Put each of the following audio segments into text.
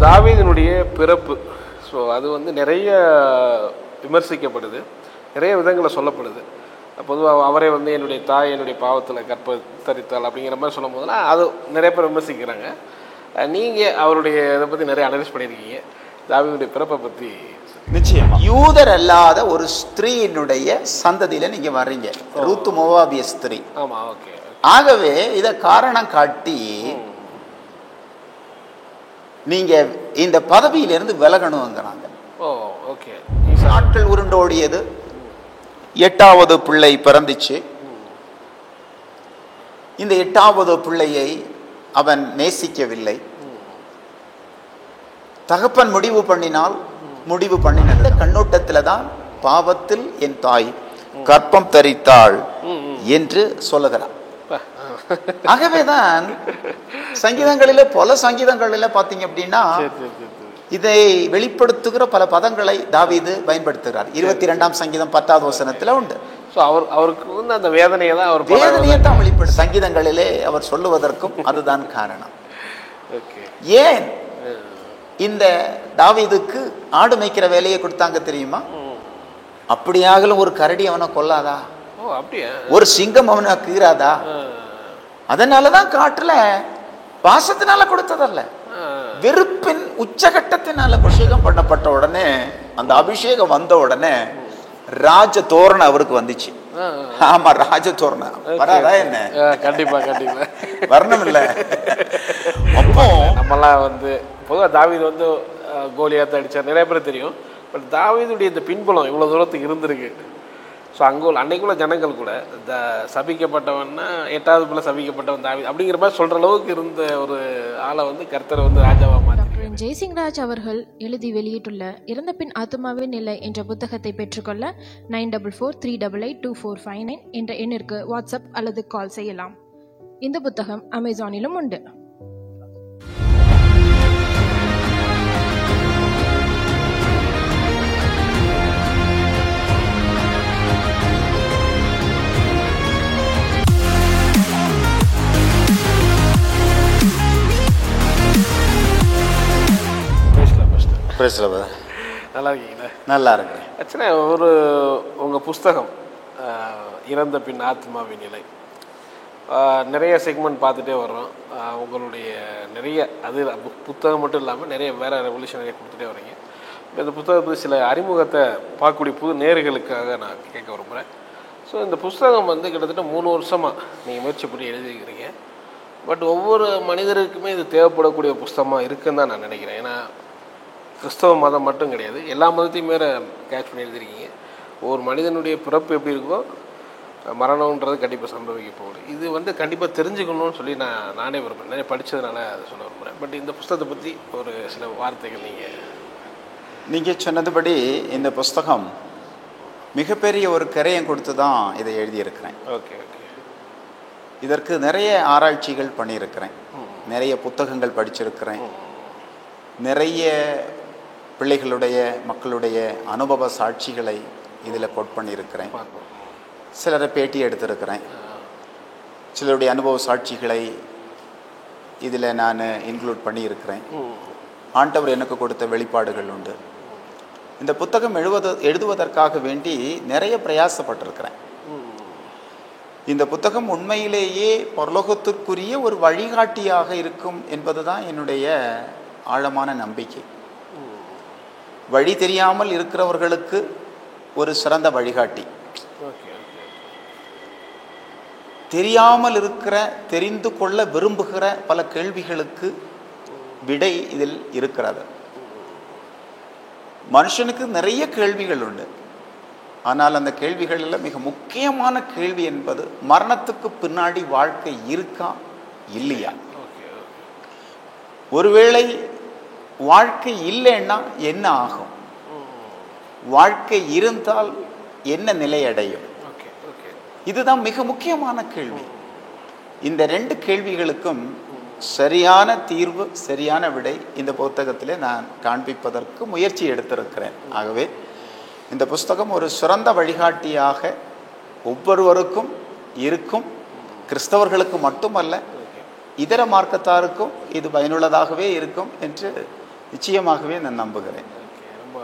தாவீதினுடைய பிறப்பு அது வந்து நிறைய விமர்சிக்கப்படுது, நிறைய விதங்களை சொல்லப்படுது. பொதுவாக அவரே வந்து என்னுடைய தாய் என்னுடைய பாவத்தில் கற்பத்தரித்தாள் அப்படிங்கிற மாதிரி சொல்லும் போதுலாம் அது நிறைய பேர் விமர்சிக்கிறாங்க. நீங்கள் அவருடைய இதை பற்றி நிறைய அனலைஸ் பண்ணியிருக்கீங்க, தாவீதுடைய பிறப்பை பற்றி. நிச்சயமா யூதர் அல்லாத ஒரு ஸ்திரீயினுடைய சந்ததியில நீங்க வர்றீங்க, ரூத் மோவாபிய ஸ்திரீ. ஆமா, ஓகே. ஆகவே இத காரணம் காட்டி நீங்க இந்த பதவியிலிருந்து விலகணுங்கிறாங்க. ஓ, ஓகே. நாட்கள் உருண்டோடியது, 8வது பிள்ளை பிறந்துச்சு. இந்த 8வது பிள்ளையை அவன் நேசிக்கவில்லை. தகப்பன் முடிவு பண்ணினால் முடிவு பண்ணினது கண்ணோட்டத்துல தான் பாவத்தில் என் தாய் கற்பம் தரித்தாள் என்று சொல்லுகிறான். ஆகவேதான் சங்கீதங்களில பல சங்கீதங்களில பாத்தீங்க அப்படின்னா இதை வெளிப்படுத்துகிற பல பதங்களை தாவீது பயன்படுத்துகிறார். 22ஆம் சங்கீதம் 10வது வசனத்துல உண்டு. அவருக்கு வந்து அந்த வேதனையை தான் அவர் வேதனையை தான் வெளிப்படு சங்கீதங்களிலே அவர் சொல்லுவதற்கும் அதுதான் காரணம். ஏன் இந்த தாவீதுக்கு ஆடு மேய்க்கிற வேலையை கொடுத்தாங்க தெரியுமா? அப்படியாகலும் ஒரு கரடி அவனை கொல்லாதா, ஒரு சிங்கம் அவனை கீறாதா? அதனாலதான் காட்டுல பாசத்தினால கொடுத்ததல்ல, வெறுப்பின் உச்சகட்டத்தினால அபிஷேகம் பண்ணப்பட்ட உடனே, அந்த அபிஷேகம் வந்த உடனே ராஜ தோரணம் அவருக்கு வந்துச்சு. ஆமா, ராஜ தோரணம் வராதா என்ன? கண்டிப்பா கண்டிப்பா வரணும் இல்ல. அப்போ நம்மலாம் வந்து பொதுவாக தாவீது வந்து கோலியாத்தை அடித்தார், நிறைய பேர் தெரியும். பட் தாவீதுடைய இந்த பின்புலம் இவ்வளோ தூரத்துக்கு இருந்திருக்கு. ஸோ அங்கே அன்னைக்குள்ள ஜனங்கள் கூட இந்த சபிக்கப்பட்டவன்னா 8வது பிள்ளை சபிக்கப்பட்டவன் தாவீது அப்படிங்கிற மாதிரி சொல்கிற அளவுக்கு இருந்த ஒரு ஆளை வந்து கர்த்தரை வந்து ராஜாவாக மாற்றி. டாக்டர் ஜெய்சிங்ராஜ் அவர்கள் எழுதி வெளியிட்டுள்ள இறந்த பின் ஆத்மாவின் நிலை என்ற புத்தகத்தை பெற்றுக்கொள்ள 9443882459 என்ற எண்ணிற்கு வாட்ஸ்அப் அல்லது கால் செய்யலாம். இந்த புத்தகம் அமேசானிலும் உண்டு. நல்லா இருக்கீங்களா? நல்லா இருக்கு. ஆக்சுவலாக உங்கள் புஸ்தகம் இறந்த பின் ஆத்மாவின் நிலை நிறைய செக்மெண்ட் பார்த்துட்டே வர்றோம். உங்களுடைய நிறைய அது புத்தகம் மட்டும் இல்லாமல் நிறைய வேறு ரெவல்யூஷனரி கொடுத்துட்டே வரீங்க. இந்த புத்தகத்துக்கு சில அறிமுகத்தை பார்க்கக்கூடிய புது நேயர்களுக்காக நான் கேட்க விரும்புகிறேன். ஸோ இந்த புஸ்தகம் வந்து கிட்டத்தட்ட 3 வருஷமாக நீங்கள் முயற்சி பண்ணி எழுதிக்கிறீங்க. பட் ஒவ்வொரு மனிதருக்குமே இது தேவைப்படக்கூடிய புஸ்தகமாக இருக்குன்னு தான் நான் நினைக்கிறேன். ஏன்னா கிறிஸ்தவ மதம் மட்டும் கிடையாது, எல்லா மதத்தையும் மேலே கேட்ச் பண்ணி எழுதிருக்கீங்க. ஒவ்வொரு மனிதனுடைய பிறப்பு எப்படி இருக்கோ மரணம்ன்றது கண்டிப்பாக சம்பவிக்க போகுது. இது வந்து கண்டிப்பாக தெரிஞ்சுக்கணும்னு சொல்லி நானே விரும்புகிறேன், நிறைய படித்ததுனால அதை சொல்ல விரும்புகிறேன். பட் இந்த புஸ்தகத்தை பற்றி ஒரு சில வார்த்தைகள் நீங்கள் சொன்னதுபடி இந்த புஸ்தகம் மிகப்பெரிய ஒரு கரையம் கொடுத்து தான் இதை எழுதியிருக்கிறேன். Okay okay. இதற்கு நிறைய ஆராய்ச்சிகள் பண்ணியிருக்கிறேன், நிறைய புத்தகங்கள் படிச்சிருக்கிறேன், நிறைய பிள்ளைகளுடைய மக்களுடைய அனுபவ சாட்சிகளை இதில் கோட் பண்ணியிருக்கிறேன். சிலரை பேட்டி எடுத்திருக்கிறேன், சிலருடைய அனுபவ சாட்சிகளை இதில் நான் இன்க்ளூட் பண்ணியிருக்கிறேன். ஆண்டவர் எனக்கு கொடுத்த வெளிப்பாடுகள் உண்டு. இந்த புத்தகம் எழுதுவதற்காக வேண்டி நிறைய பிரயாசப்பட்டிருக்கிறேன். இந்த புத்தகம் உண்மையிலேயே பரலோகத்திற்குரிய ஒரு வழிகாட்டியாக இருக்கும் என்பதுதான் என்னுடைய ஆழமான நம்பிக்கை. வழி தெரியாமல் இருக்கிறவர்களுக்கு ஒரு சிறந்த வழிகாட்டி, தெரியாமல் தெரிந்து கொள்ள விரும்புகிற பல கேள்விகளுக்கு விடை இதில் இருக்கிறது. மனுஷனுக்கு நிறைய கேள்விகள் உண்டு, ஆனால் அந்த கேள்விகளில் மிக முக்கியமான கேள்வி என்பது மரணத்துக்கு பின்னாடி வாழ்க்கை இருக்கா இல்லையா. ஒருவேளை வாழ்க்கை இல்லைன்னா என்ன ஆகும், வாழ்க்கை இருந்தால் என்ன நிலை அடையும், இதுதான் மிக முக்கியமான கேள்வி. இந்த 2 கேள்விகளுக்கும் சரியான தீர்வு, சரியான விடை இந்த புத்தகத்திலே நான் காண்பிப்பதற்கு முயற்சி எடுத்திருக்கிறேன். ஆகவே இந்த புஸ்தகம் ஒரு சிறந்த வழிகாட்டியாக ஒவ்வொருவருக்கும் இருக்கும், கிறிஸ்தவர்களுக்கு மட்டுமல்ல இதர மார்க்கத்தாருக்கும் இது பயனுள்ளதாகவே இருக்கும் என்று நிச்சயமாகவே நான் நம்புகிறேன். ரொம்ப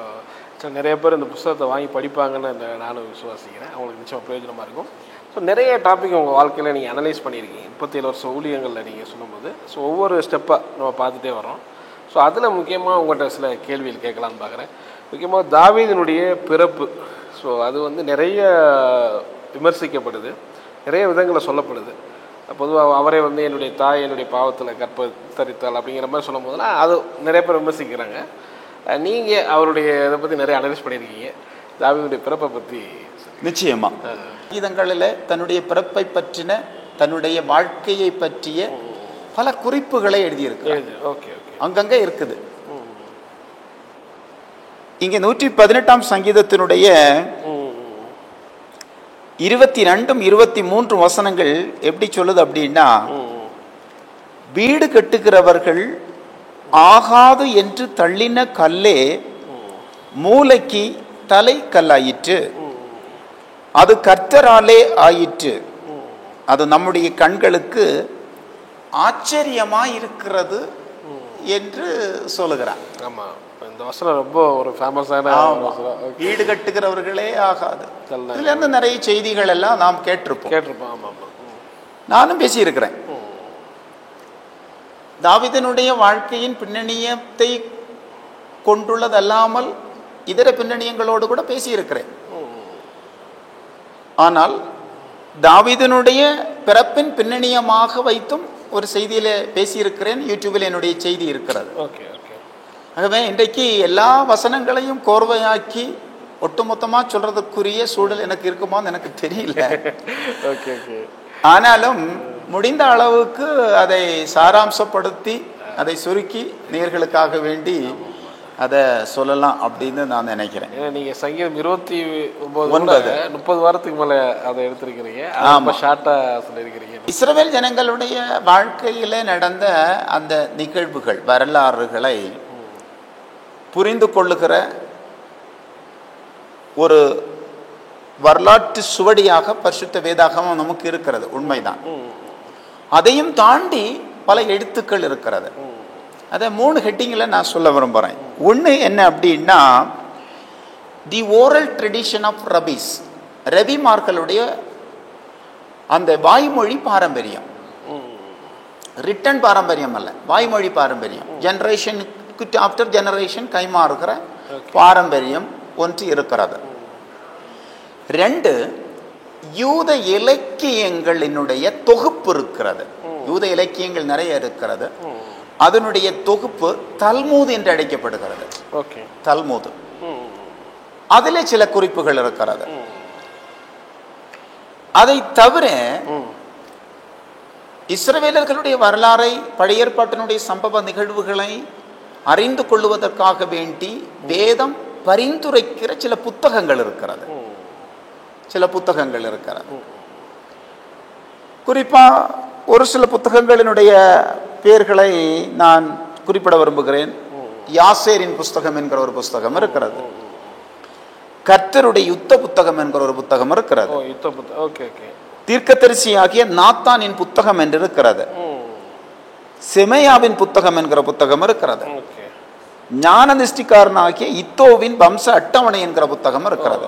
நிறைய பேர் இந்த புத்தகத்தை வாங்கி படிப்பாங்கன்னு நானும் விசுவாசிக்கிறேன். அவங்களுக்கு நிச்சயமாக பிரயோஜனமாக இருக்கும். ஸோ நிறைய டாபிக் உங்கள் வாழ்க்கையில் நீங்கள் அனலைஸ் பண்ணியிருக்கீங்க. 37 வருஷம் ஊழியங்களில் நீங்கள் சொல்லும்போது ஸோ ஒவ்வொரு ஸ்டெப்பாக நம்ம பார்த்துட்டே வரோம். ஸோ அதில் முக்கியமாக உங்கள்கிட்ட சில கேள்விகள் கேட்கலான்னு பார்க்குறேன். முக்கியமாக தாவீதினுடைய பிறப்பு. ஸோ அது நிறைய விமர்சிக்கப்படுது, நிறைய விதங்களில் சொல்லப்படுது. பொதுவாக அவரே என்னுடைய தாய் என்னுடைய பாவத்தில் கற்பத்தரித்தாள் அப்படிங்கிற மாதிரி சொல்லும் போதுலாம் அது நிறைய பேர் விமர்சிக்கிறாங்க. நீங்கள் அவருடைய இதை பற்றி நிறைய அனலைஸ் பண்ணியிருக்கீங்க. தாவீதுடைய பிறப்பை பற்றி நிச்சயமாக கீதங்களில் தன்னுடைய பிறப்பை பற்றின தன்னுடைய வாழ்க்கையை பற்றிய பல குறிப்புகளை எழுதியிருக்கு. ஓகே ஓகே அங்கங்கே இருக்குது. இங்கே 118ஆம் சங்கீதத்தினுடைய 22, 23 வசனங்கள் எப்படி சொல்லுது அப்படின்னா, வீடு கட்டுகிறவர்கள் ஆகாது என்று தள்ளின கல்லே மூலைக்கு தலை கல்லாயிற்று, அது கர்த்தராலே ஆயிற்று, அது நம்முடைய கண்களுக்கு ஆச்சரியமாயிருக்கிறது என்று சொல்லுகிறார். ஆமாம், இந்த வசனம் ரொம்ப ஒரு ஃபேமஸான வீடு கட்டுகிறவர்களே ஆகாது. இதுலேருந்து நிறைய செய்திகள் எல்லாம் நாம் கேட்டிருப்போம். ஆமாம், நானும் பேசியிருக்கிறேன். தாவீதினுடைய வாழ்க்கையின் பின்னணியத்தை கொண்டுள்ளதல்லாமல் இதர பின்னணியங்களோடு கூட பேசியிருக்கிறேன். ஆனால் தாவீதினுடைய பிறப்பின் பின்னணியமாக வைத்தும் ஒரு செய்தியில பேசியிருக்கிறேன். யூடியூபில் என்னுடைய செய்தி இருக்கிறது. ஆகவே இன்றைக்கு எல்லா வசனங்களையும் கோர்வையாக்கி ஒட்டுமொத்தமாக சொல்றதுக்குரிய சூழல் எனக்கு இருக்குமான்னு எனக்கு தெரியல. ஆனாலும் முடிந்த அளவுக்கு அதை சாராம்சப்படுத்தி அதை சுருக்கி நேயர்களுக்காக வேண்டி அதை சொல்லலாம் அப்படின்னு நான் நினைக்கிறேன். நீங்கள் சங்கீதம் 29 30 வாரத்துக்கு மேலே அதை எடுத்திருக்கிறீங்க. ஆமாம், ஷார்ட்டாக சொல்லியிருக்கிறீங்க. இஸ்ரவேல் ஜனங்களுடைய வாழ்க்கையில் நடந்த அந்த நிகழ்வுகள் வரலாறுகளை புரிந்து கொள்ளுகிற ஒரு வரலாற்று சுவடியாக பரிசுத்த வேதாகமம் நமக்கு இருக்கிறது, உண்மைதான். அதையும் தாண்டி பல எழுத்துக்கள் இருக்கிறது. அதை 3 ஹெட்டிங்கில் நான் சொல்ல விரும்புகிறேன். ஒன்று என்ன அப்படின்னா, தி ஓரல் ட்ரெடிஷன் ஆஃப் ரபீஸ், ரபிமார்களுடைய அந்த வாய்மொழி பாரம்பரியம், ரிட்டன் பாரம்பரியம் அல்ல, வாய்மொழி பாரம்பரியம், ஜெனரேஷனுக்கு ஆஃப்டர் ஜெனரேஷன் கைமாறுகிற பாரம்பரியம் ஒன்று இருக்கிறது. 2, யூத இலக்கியங்களினுடைய தொகுப்பு இருக்கிறது. யூத இலக்கியங்கள் நிறைய இருக்கிறது. அதனுடைய தொகுப்பு தல்மூத் என்று அழைக்கப்படுகிறது. தல்மூத், அதில் சில குறிப்புகள் இருக்கிறது. அதை தவிர இஸ்ரவேலர்களுடைய வரலாறை, பழைய ஏற்பாட்டினுடைய சம்பவ நிகழ்வுகளை அறிந்து கொள்வதற்காக வேண்டி வேதம் பரிந்துரைக்கிற சில புத்தகங்கள் இருக்கிறது. குறிப்பா ஒரு சில புத்தகங்களினுடைய பெயர்களை நான் குறிப்பிட விரும்புகிறேன். யாசேரின் புஸ்தகம் என்கிற ஒரு புஸ்தகம் இருக்கிறது. கர்த்தருடைய யுத்த புத்தகம் என்கிற ஒரு புத்தகம் இருக்கிறது. தீர்க்கதரிசியாகிய நாத்தானின் புத்தகம் என்று இருக்கிறது. செமையாவின் புத்தகம் என்கிற புத்தகம் இருக்கிறது. ஞான நிஷ்டிக்காரனாகிய இத்தோவின் வம்ச அட்டவணை என்கிற புத்தகம் இருக்கிறது.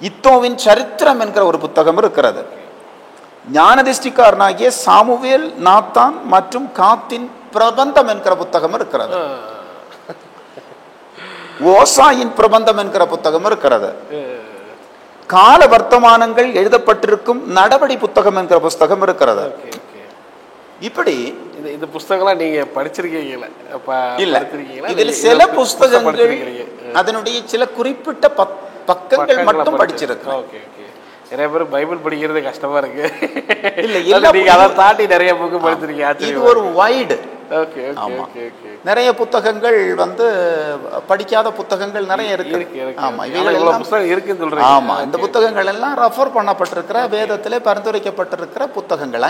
இத்தோவின் சரித்திரம் என்கிற ஒரு புத்தகம் இருக்கிறது. ஞானதிஷ்டிக்காரனாகிய சாமுவேல், நாத்தான் மற்றும் காத்தின் பிரபந்தம் என்கிற புத்தகம் இருக்கிறது. ஓசாயின் பிரபந்தம் என்கிற புத்தகம் இருக்கிறது. கால வர்த்தமானங்கள் எழுதப்பட்டிருக்கும் நடவடி புத்தகம் என்கிற புத்தகம் இருக்கிறது. இப்படி இந்த புத்தகம்லாம் நீங்க படிச்சிருக்கீங்களா? இல்ல, இதில் சில புத்தகங்கள் அதனுடைய சில குறிப்பிட்ட பக்கங்கள் மட்டும் படிச்சிருக்கேன். நிறைய பேர் பைபிள் படிக்கிறது கஷ்டமா இருக்கு. இல்ல, நீங்க அதை தாண்டி நிறைய புக்கு படிச்சிருக்கீங்க. இது ஒரு வைடு. நிறைய புத்தகங்கள் படிக்காத புத்தகங்கள் நிறைய இருக்கு. ஆமா, ஆமா, இந்த புத்தகங்கள் எல்லாம் ரெஃபர் பண்ணப்பட்டிருக்கிற, வேதத்திலே பரிந்துரைக்கப்பட்டிருக்கிற புத்தகங்கள்,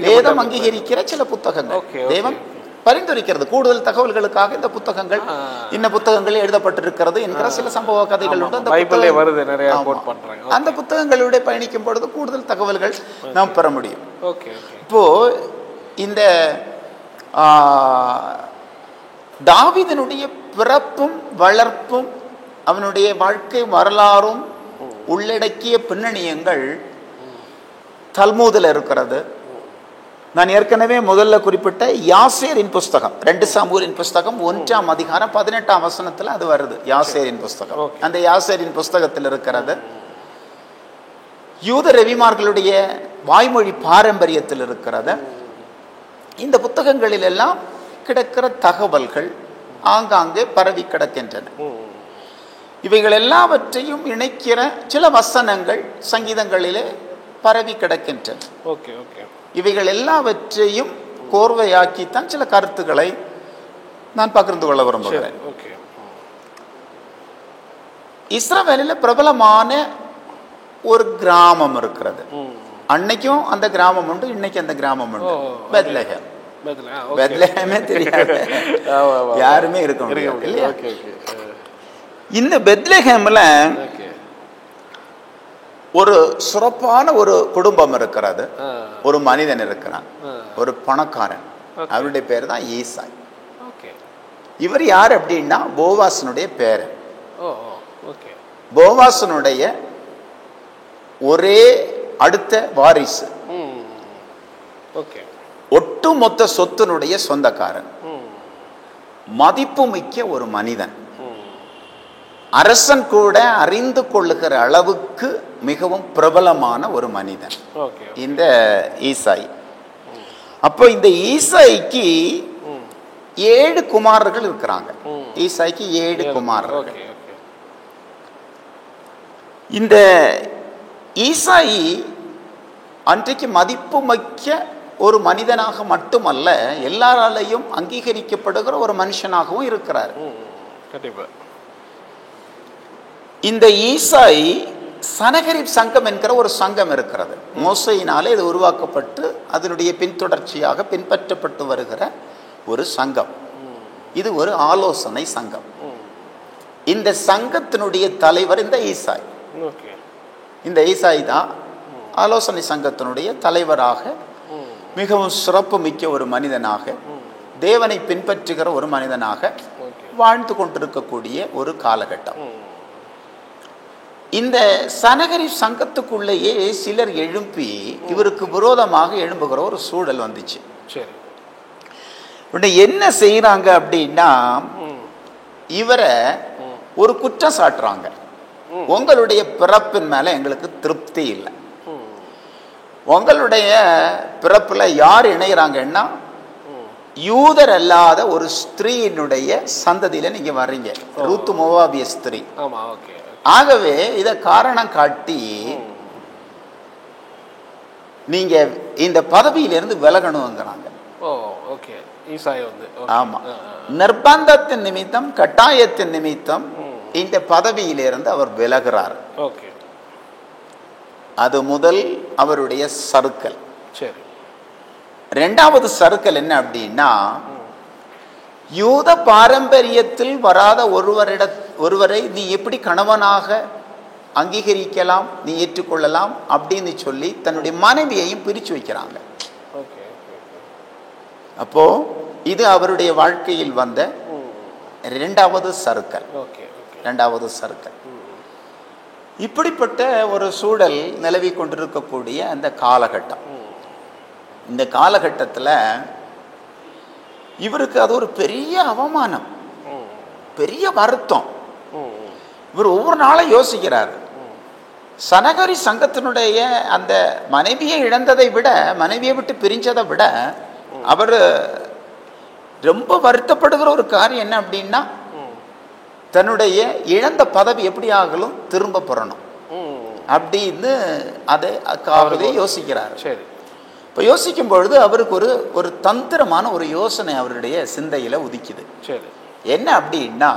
வேதம் அங்கீகரிக்கிற சில புத்தகங்கள், தேவன் பரிந்துரைக்கிறது. கூடுதல் தகவல்களுக்காக இந்த புத்தகங்கள், இன்ன புத்தகங்கள் எழுதப்பட்டிருக்கிறது என்கிற சில சம்பவ கதைகள் உண்டு. அந்த புத்தகங்களோட பயணிக்கும் பொழுது கூடுதல் தகவல்கள் நாம் பெற முடியும். இப்போ இந்த தாவீதினுடைய பிறப்பும் வளர்ப்பும் அவனுடைய வாழ்க்கை வரலாறும் உள்ளடக்கிய பின்னணியங்கள் தல்மூதில் இருக்கிறது. நான் ஏற்கனவே முதல்ல குறிப்பிட்ட யாசேரின் புஸ்தகம், 2 சாமுவேலின் புஸ்தகம் 1ஆம் அதிகாரம் 18ஆம் வசனத்தில் அது வருது. யாசேரின் புஸ்தகம், அந்த யாசேரின் புஸ்தகத்தில் இருக்கிறது. யூத ரவிமார்களுடைய வாய்மொழி பாரம்பரியத்தில் இருக்கிறது. இந்த புத்தகங்களில் எல்லாம் கிடக்கிற தகவல்கள் ஆங்காங்கே பரவி கிடக்கின்றன. இவைகள் எல்லாவற்றையும் இணைக்கிற சில வசனங்கள் சங்கீதங்களிலே பரவி கிடக்கின்றன. இவைகள் எல்லாவற்றையும் கோர்வையாக்கித்தான் சில கருத்துக்களை நான் பகிர்ந்து கொள்ள விரும்புகிறேன். இஸ்ரவேலில் பிரபலமான ஒரு கிராமம் இருக்கிறது. அன்னைக்கும் அந்த கிராமம் உண்டு, இன்னைக்கு அந்த கிராமம் உண்டு. பெத்லெஹேம். பெத்லெஹேமே தெரியாது, யாருமே இருக்க முடியாது இல்லையா? இந்த பெத்லெஹேம்ல ஒரு சிறப்பான ஒரு குடும்பம் இருக்கிறது. ஒரு மனிதன் இருக்கிறான், ஒரு பணக்காரன். அவருடைய பேர் தான் ஈசாய். இவர் யார் அப்படின்னா போவாசனுடைய பேர். போவாசனுடைய ஒரே அடுத்த வாரிசு, ஒட்டுமொத்த சொத்தினுடைய சொந்தக்காரன், மதிப்புமிக்க ஒரு மனிதன், அரசன் கூட அறிந்து கொள்ளுகிற அளவுக்கு மிகவும் பிரபலமான ஒரு மனிதன் இந்த ஈசாய். அப்போ இந்த ஈசாய்க்கு 7 குமாரர்கள் இருக்கிறாங்க. ஈசாய்க்கு 7 குமாரர்கள். இந்த ஈசாய் அன்றைக்கு மதிப்புமிக்க ஒரு மனிதனாக மட்டுமல்ல, எல்லாராலையும் அங்கீகரிக்கப்படுகிற ஒரு மனுஷனாகவும் இருக்கிறார். இந்த ஈசாய் சனகரிப் சங்கம் என்கிற ஒரு சங்கம் இருக்கிறது. மோசையினாலே இது உருவாக்கப்பட்டு அதனுடைய பின்தொடர்ச்சியாக பின்பற்றப்பட்டு வருகிற ஒரு சங்கம். இது ஒரு ஆலோசனை சங்கம். இந்த சங்கத்தினுடைய தலைவர் இந்த ஈசாய். இந்த ஈசாய் தான் ஆலோசனை சங்கத்தினுடைய தலைவராக மிகவும் சிறப்பு மிக்க ஒரு மனிதனாக, தேவனை பின்பற்றுகிற ஒரு மனிதனாக வாழ்ந்து கொண்டிருக்கக்கூடிய ஒரு காலகட்டம். இந்த சனகரி சங்கத்துக்குள்ளேயே சிலர் எழுப்பி இவருக்கு விரோதமாக எழும்புகிற ஒரு சூழல் வந்துச்சு. என்ன செய்யறாங்க அப்படின்னா, இவரை ஒரு குற்றம் சாட்டுறாங்க. உங்களுடைய பிறப்பின் மேல எங்களுக்கு திருப்தி இல்லை. உங்களுடைய பிறப்புல யார் இணைகிறாங்கன்னா, யூதர் அல்லாத ஒரு ஸ்திரீயினுடைய சந்ததியில நீங்க வர்றீங்க, ரூத் மோவாபிய ஸ்திரீ. ஆகவே இத காரணம் காட்டி நீங்க இந்த பதவியிலிருந்து விலகணுங்கிறாங்க. ஆமா, நிர்பந்தத்தின் நிமித்தம், கட்டாயத்தின் நிமித்தம் இந்த பதவியிலிருந்து அவர் விலகிறார். அது முதல் அவருடைய சறுக்கல். இரண்டாவது சறுக்கல் என்ன அப்படின்னா, யூத பாரம்பரியத்தில் வராத ஒருவரை நீ எப்படி கணவனாக அங்கீகரிக்கலாம், நீ ஏற்றுக்கொள்ளலாம் அப்படின்னு சொல்லி தன்னுடைய மனைவியையும் பிரிச்சு வைக்கிறாங்க. அப்போ இது அவருடைய வாழ்க்கையில் வந்த இரண்டாவது சறுக்கல். இப்படிப்பட்ட ஒரு சூழல் நிலவி கொண்டிருக்கக்கூடிய அந்த காலகட்டம். இந்த காலகட்டத்தில் இவருக்கு அது ஒரு பெரிய அவமானம், பெரிய வருத்தம். இவர் ஒவ்வொரு நாளும் யோசிக்கிறார். சனகரி சங்கத்தினுடைய அந்த மனைவியை இழந்ததை விட, மனைவியை விட்டு பிரிஞ்சதை விட அவர் ரொம்ப வருத்தப்படுகிற ஒரு காரியம் என்ன அப்படின்னா, தன்னுடைய இழந்த பதவி எப்படி ஆகலும் திரும்ப பெறணும் அப்படின்னு அதை யோசிக்கிறார். இப்போ யோசிக்கும் பொழுது அவருக்கு ஒரு தந்திரமான ஒரு யோசனை அவருடைய சிந்தையில உதிக்குது. என்ன அப்படின்னா,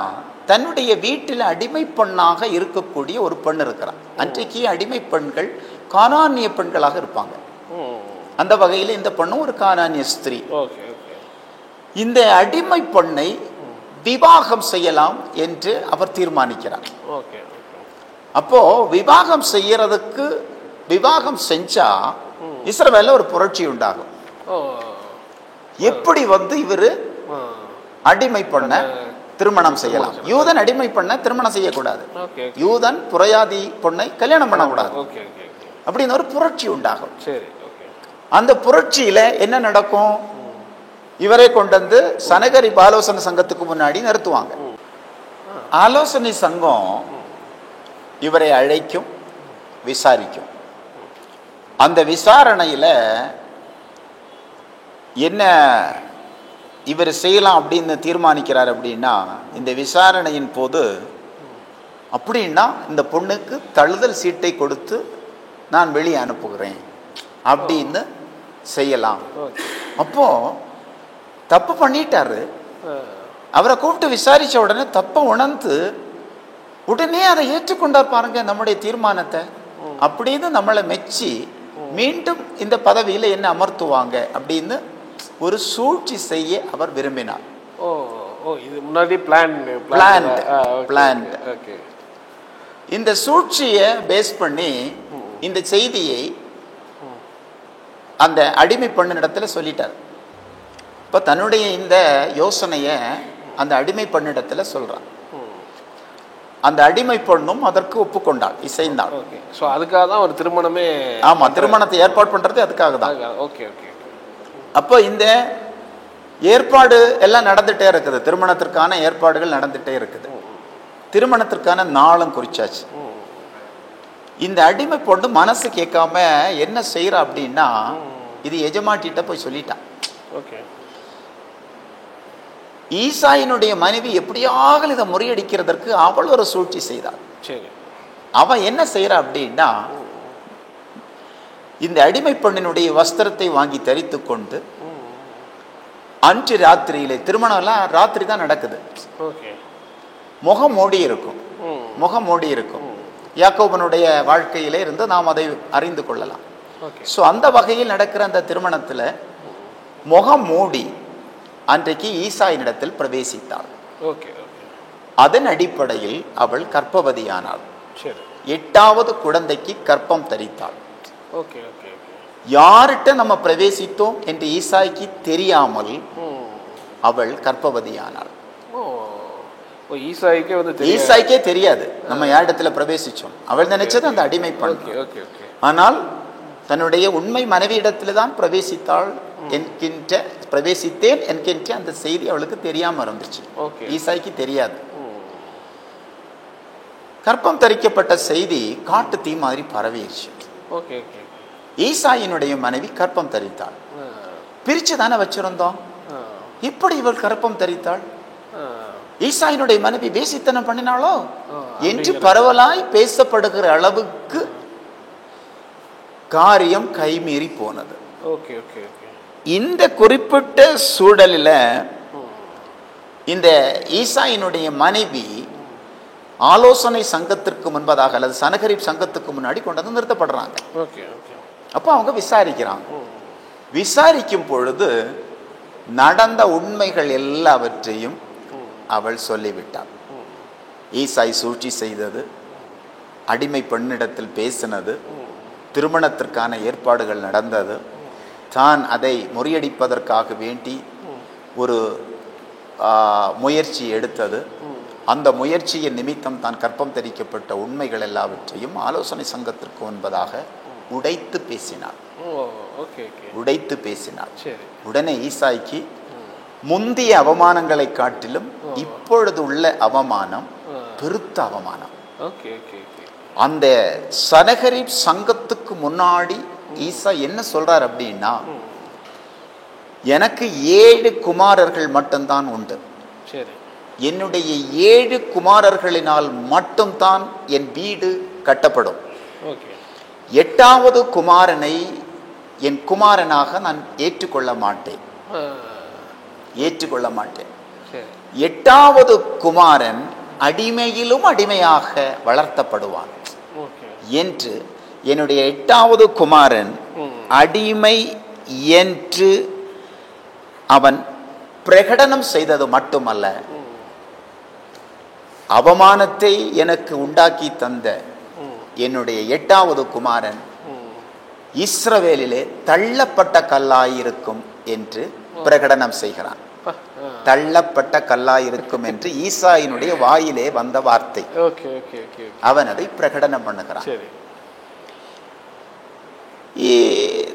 தன்னுடைய வீட்டில் அடிமை பெண்ணாக இருக்கக்கூடிய ஒரு பெண் இருக்கிறான். அன்றைக்கு அடிமை பெண்கள் கானானிய பெண்களாக இருப்பாங்க. அந்த வகையில் இந்த பெண்ணும் ஒரு கானானிய ஸ்திரீ. இந்த அடிமை பெண்ணை விவாகம் செய்யலாம் என்று அவர் தீர்மானிக்கிறார். அப்போ விவாகம் செய்யறதுக்கு, விவாகம் செஞ்சா இஸ்ரவேல்ல ஒரு புரட்சி உண்டாகும். எப்படி இவரு அடிமை பண்ண திருமணம் செய்யலாம். யூதன் அடிமை பண்ண திருமணம் செய்யக்கூடாது. யூதன் புறையாதி பொண்ணை கல்யாணம் பண்ணக்கூடாது. அப்படின்னு ஒரு புரட்சி உண்டாகும். அந்த புரட்சியில என்ன நடக்கும்? இவரை கொண்டு வந்து சனகரிப் ஆலோசனை சங்கத்துக்கு முன்னாடி நிறுத்துவாங்க. ஆலோசனை சங்கம் இவரை அழைக்கும், விசாரிக்கும். அந்த விசாரணையில என்ன இவர் செய்யலாம் அப்படின்னு தீர்மானிக்கிறார் அப்படின்னா, இந்த விசாரணையின் போது அப்படின்னா இந்த பொண்ணுக்கு தழுதல் சீட்டை கொடுத்து நான் வெளியே அனுப்புகிறேன் அப்படின்னு செய்யலாம். அப்போ தப்பு பண்ணிட்டாரு. அவரை கூப்பிட்டு விசாரிச்ச உடனே தப்பை உணர்ந்து உடனே அதை ஏற்றுக்கொண்டார். பாருங்க நம்முடைய தீர்மானத்தை. அப்படின்னு நம்மளை மெச்சி மீண்டும் இந்த பதவியில என்ன அமர்த்துவாங்க அப்படின்னு ஒரு சூழ்ச்சி செய்ய அவர் விரும்பினார். இது முன்னாடி பிளான்ட். இந்த சூழ்ச்சியை பேஸ் பண்ணி இந்த செய்தியை அந்த அடிமை பெண்ணின் இடத்துல சொல்லிட்டார். இப்ப தன்னுடைய இந்த யோசனைய அந்த அடிமை பெண்ணிடத்துல சொல்றான். அந்த அடிமை பெண்ணும் அதற்கு ஒப்புக்கொண்டாள், இசைந்தாள். அதுக்காக தான் ஒரு திருமணமே. ஆமா, திருமணத்தை ஏற்பாடு பண்றது அதுக்காக தான். அப்போ இந்த ஏற்பாடு எல்லாம் நடந்துட்டே இருக்குது. திருமணத்திற்கான ஏற்பாடுகள் நடந்துட்டே இருக்குது. திருமணத்திற்கான நாளும் குறிச்சாச்சு. இந்த அடிமை பொண்ணு மனசு கேட்காம என்ன செய்யறா அப்படின்னா, இது எஜமாட்டிட்ட போய் சொல்லிட்டான். ஈசாயினுடைய மனைவி எப்படியாக இதை முறியடிக்கிறதற்கு அவள் ஒரு சூழ்ச்சி செய்தாள். அவன் என்ன செய்யறா அப்படின்னா, இந்த அடிமை பெண்ணினுடைய வஸ்திரத்தை வாங்கி தரித்து கொண்டு அன்று ராத்திரியிலே, திருமணம் எல்லாம் ராத்திரி தான் நடக்குது, முகம் மூடி இருக்கும். முகம் மூடி இருக்கும். யாக்கோபனுடைய வாழ்க்கையிலே இருந்து நாம் அதை அறிந்து கொள்ளலாம். ஸோ அந்த வகையில் நடக்கிற அந்த திருமணத்துல முகம் மூடி அன்றைக்கு ஈசாயினிடத்தில் பிரவேசித்தாள். அதன் அடிப்படையில் அவள் கர்ப்பவதியானாள். 8வது குழந்தைக்கு கர்ப்பம் தரித்தாள். யார்கிட்ட நம்ம பிரவேசித்தோம் என்று ஈசாய்க்கு தெரியாமல் அவள் கர்ப்பவதியானாள். ஈசாய்க்கே தெரியாது நம்ம யாரிடத்துல பிரவேசிச்சோம். அவள் நினைச்சது அந்த அடிமை பெண். ஆனால் தன்னுடைய உண்மை மனைவியிடத்துல தான் பிரவேசித்தாள் என்கின்ற, பிரவேசித்தேன் என்கின்ற அந்த செய்தி அவளுக்கு தெரியாம இருந்துச்சு. ஈசாய்க்கு தெரியாது. கர்ப்பம் தரிக்கப்பட்ட செய்தி காட்டு தீ மாதிரி பரவிடுச்சு. ஈசாயினுடைய மனைவி கர்ப்பம் தரித்தாள். பிரிச்சு தானே வச்சிருந்தோம். இப்படி இவள் கர்ப்பம் தரித்தாள். ஈசாயினுடைய மனைவி வேசித்தனம் பண்ணினாளோ என்று பரவலாய் பேசப்படுகிற அளவுக்கு காரியம் கைமீறி போனது. இந்த குறிப்பிட்ட சூழலில் இந்த ஈசாயினுடைய மனைவி ஆலோசனை சங்கத்திற்கு முன்பதாக அல்லது சனகரிப் சங்கத்துக்கு முன்னாடி கொண்டு வந்து நிறுத்தப்படுறாங்க. அப்போ அவங்க விசாரிக்கிறாங்க. விசாரிக்கும் பொழுது நடந்த உண்மைகள் எல்லாவற்றையும் அவள் சொல்லிவிட்டாள். ஈசாய் சூழ்ச்சி செய்தது, அடிமை பெண்ணிடத்தில் பேசினது, திருமணத்திற்கான ஏற்பாடுகள் நடந்தது, தான் அதை முறியடிப்பதற்காக வேண்டி ஒரு முயற்சி எடுத்தது, அந்த முயற்சியின் நிமித்தம் தான் கர்ப்பம் தரிக்கப்பட்ட உண்மைகள் எல்லாவற்றையும் ஆலோசனை சங்கத்திற்கு முன்பதாக உடைத்து பேசினார். உடைத்து பேசினார். உடனே ஈசாய்க்கு முந்திய அவமானங்களை காட்டிலும் இப்பொழுது உள்ள அவமானம் பெருத்த அவமானம். அந்த சனகரிப் சங்கத்துக்கு முன்னாடி ஈசா என்ன சொல்றார் அப்படின்னா, எனக்கு 7 குமாரர்கள் மட்டும்தான் உண்டு. என்னுடைய 7 குமாரர்களினால் மட்டும்தான் என் வீடு கட்டப்படும். 8வது குமாரனை என் குமாரனாக நான் ஏற்றுக்கொள்ள மாட்டேன். 8வது குமாரன் அடிமையிலும் அடிமையாக வளர்த்தப்படுவான் என்று, என்னுடைய 8வது குமாரன் அடிமை என்று அவன் பிரகடனம் செய்தது மட்டுமல்ல, அவமானத்தை எனக்கு உண்டாக்கி தந்த என்னுடைய 8வது குமாரன் இஸ்ரவேலிலே தள்ளப்பட்ட கல்லாயிருக்கும் என்று பிரகடனம் செய்கிறான். தள்ளப்பட்ட கல்லாய் இருக்கும் என்று ஈசாயினுடைய வாயிலே வந்த வார்த்தை. அவன் அதை பிரகடனம் பண்ணுகிறான்.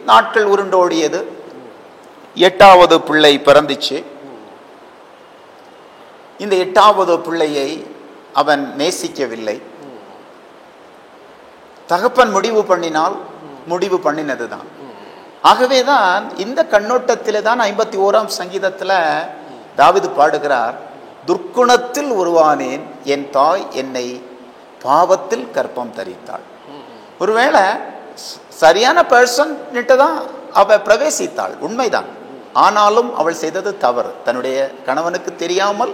நாட்கள் உருண்டோடியது. 8வது பிள்ளை பிறந்துச்சு. இந்த 8வது பிள்ளையை அவன் நேசிக்கவில்லை. தகப்பன் முடிவு பண்ணினால் முடிவு பண்ணினதுதான். ஆகவேதான் இந்த கண்ணோட்டத்திலே தான் 51ஆம் சங்கீதத்தில் தாவீது பாடுகிறார், துர்க்குணத்தில் உருவானேன், என் தாய் என்னை பாவத்தில் கற்பம் தரித்தாள். ஒருவேளை சரியான பர்சன் தான் அவ பிரவேசித்தாள், உண்மைதான். ஆனாலும் அவள் செய்தது தவறு. தன்னுடைய கணவனுக்கு தெரியாமல்